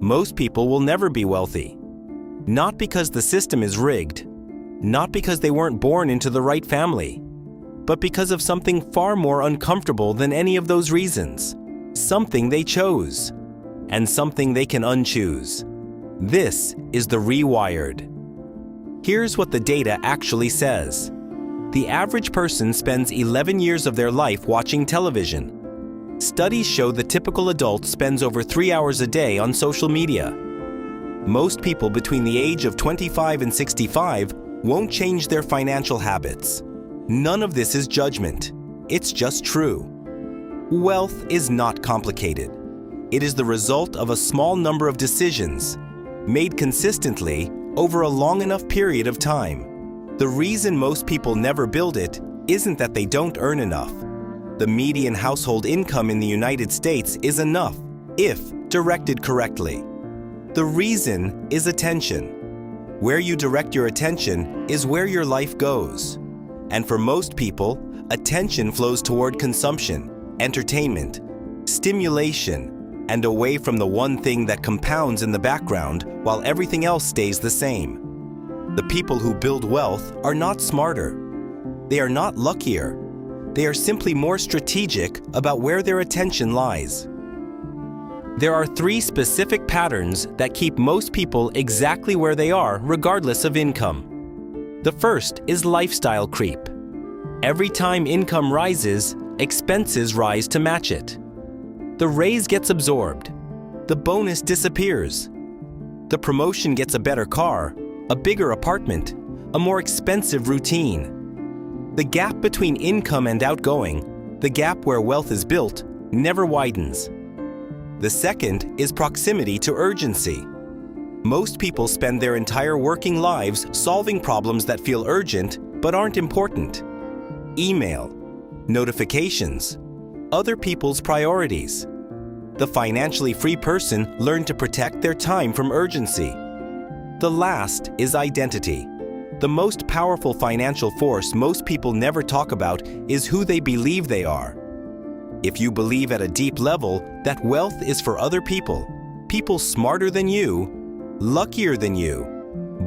Most people will never be wealthy. Not because the system is rigged, not because they weren't born into the right family, but because of something far more uncomfortable than any of those reasons. Something they chose, and something they can unchoose. This is the Rewired. Here's what the data actually says. The average person spends 11 years of their life watching television. Studies show the typical adult spends over 3 hours a day on social media. Most people between the age of 25 and 65 won't change their financial habits. None of this is judgment. It's just true. Wealth is not complicated. It is the result of a small number of decisions made consistently over a long enough period of time. The reason most people never build it isn't that they don't earn enough. The median household income in the United States is enough if directed correctly. The reason is attention. Where you direct your attention is where your life goes. And for most people, attention flows toward consumption, entertainment, stimulation, and away from the one thing that compounds in the background while everything else stays the same. The people who build wealth are not smarter. They are not luckier. They are simply more strategic about where their attention lies. There are 3 specific patterns that keep most people exactly where they are regardless of income. The first is lifestyle creep. Every time income rises, expenses rise to match it. The raise gets absorbed. The bonus disappears. The promotion gets a better car, a bigger apartment, a more expensive routine. The gap between income and outgoing, the gap where wealth is built, never widens. The second is proximity to urgency. Most people spend their entire working lives solving problems that feel urgent but aren't important. Email, notifications, other people's priorities. The financially free person learned to protect their time from urgency. The last is identity. The most powerful financial force most people never talk about is who they believe they are. If you believe at a deep level that wealth is for other people, people smarter than you, luckier than you,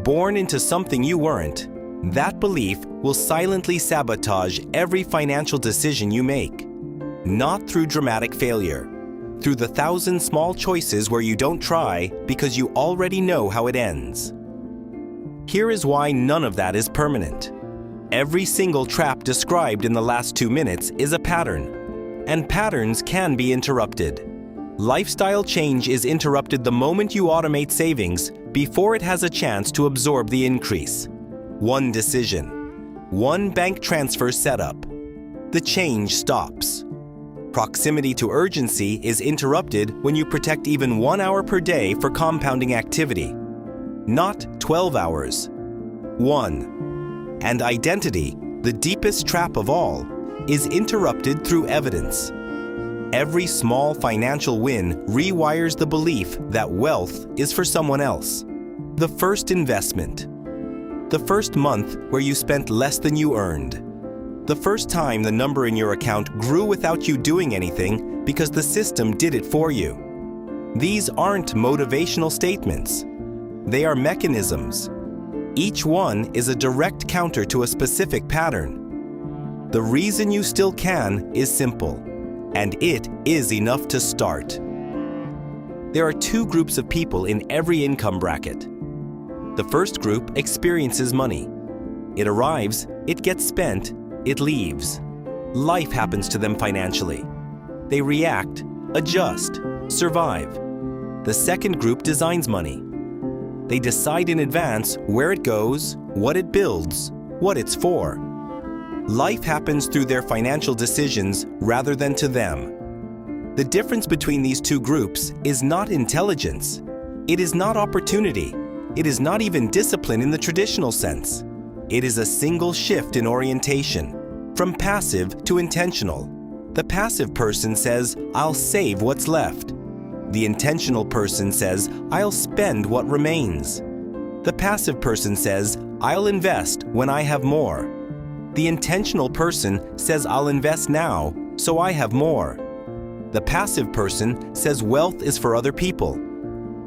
born into something you weren't, that belief will silently sabotage every financial decision you make. Not through dramatic failure, through the 1,000 small choices where you don't try because you already know how it ends. Here is why none of that is permanent. Every single trap described in the last 2 minutes is a pattern, and patterns can be interrupted. Lifestyle change is interrupted the moment you automate savings before it has a chance to absorb the increase. One decision, one bank transfer setup. The change stops. Proximity to urgency is interrupted when you protect even 1 hour per day for compounding activity. Not 12 hours. 1. And identity, the deepest trap of all, is interrupted through evidence. Every small financial win rewires the belief that wealth is for someone else. The first investment. The first month where you spent less than you earned. The first time the number in your account grew without you doing anything because the system did it for you. These aren't motivational statements. They are mechanisms. Each one is a direct counter to a specific pattern. The reason you still can is simple, and it is enough to start. There are 2 groups of people in every income bracket. The first group experiences money. It arrives, it gets spent, it leaves. Life happens to them financially. They react, adjust, survive. The second group designs money. They decide in advance where it goes, what it builds, what it's for. Life happens through their financial decisions rather than to them. The difference between these 2 groups is not intelligence. It is not opportunity. It is not even discipline in the traditional sense. It is a single shift in orientation, from passive to intentional. The passive person says, "I'll save what's left." The intentional person says, "I'll spend what remains." The passive person says, "I'll invest when I have more." The intentional person says, "I'll invest now, so I have more." The passive person says wealth is for other people.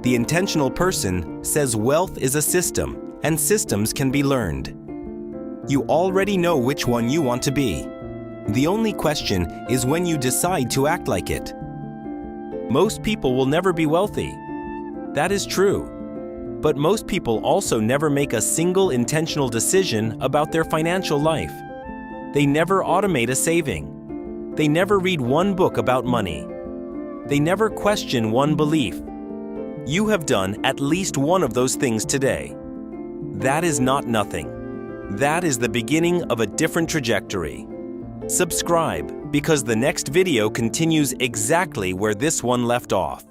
The intentional person says wealth is a system, and systems can be learned. You already know which one you want to be. The only question is when you decide to act like it. Most people will never be wealthy. That is true. But most people also never make a single intentional decision about their financial life. They never automate a saving. They never read one book about money. They never question one belief. You have done at least one of those things today. That is not nothing. That is the beginning of a different trajectory. Subscribe, because the next video continues exactly where this one left off.